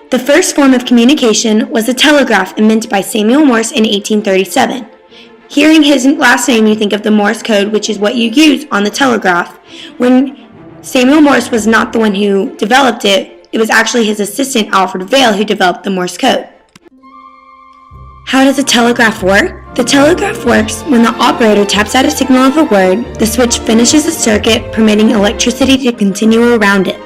The first form of communication was the telegraph, invented by Samuel Morse in 1837. Hearing his last name, you think of the Morse code, which is what you use on the telegraph. When Samuel Morse was not the one who developed it, it was actually his assistant, Alfred Vail, who developed the Morse code. How does a telegraph work? The telegraph works when the operator taps out a signal of a word, the switch finishes a circuit, permitting electricity to continue around it.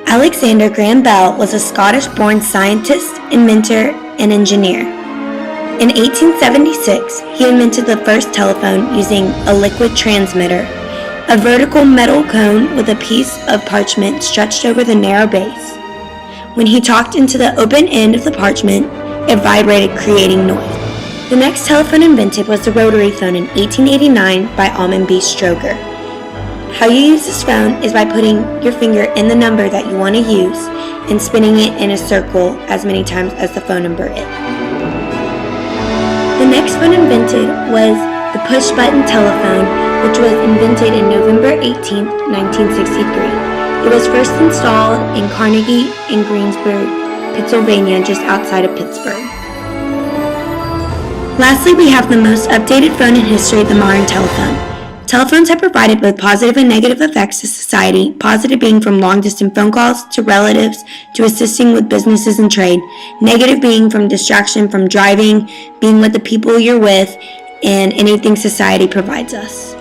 Alexander Graham Bell was a Scottish-born scientist, inventor, and engineer. In 1876, he invented the first telephone using a liquid transmitter, a vertical metal cone with a piece of parchment stretched over the narrow base. When he talked into the open end of the parchment, it vibrated, creating noise. The next telephone invented was the rotary phone in 1889 by Almond B. Stroger. How you use this phone is by putting your finger in the number that you want to use and spinning it in a circle as many times as the phone number is. The next phone invented was the push-button telephone, which was invented in November 18, 1963. It was first installed in Carnegie in Greensburg, Pennsylvania, just outside of Pittsburgh. Lastly, we have the most updated phone in history, the modern telephone. Telephones have provided both positive and negative effects to society, positive being from long-distance phone calls to relatives to assisting with businesses and trade, negative being from distraction from driving, being with the people you're with, and anything society provides us.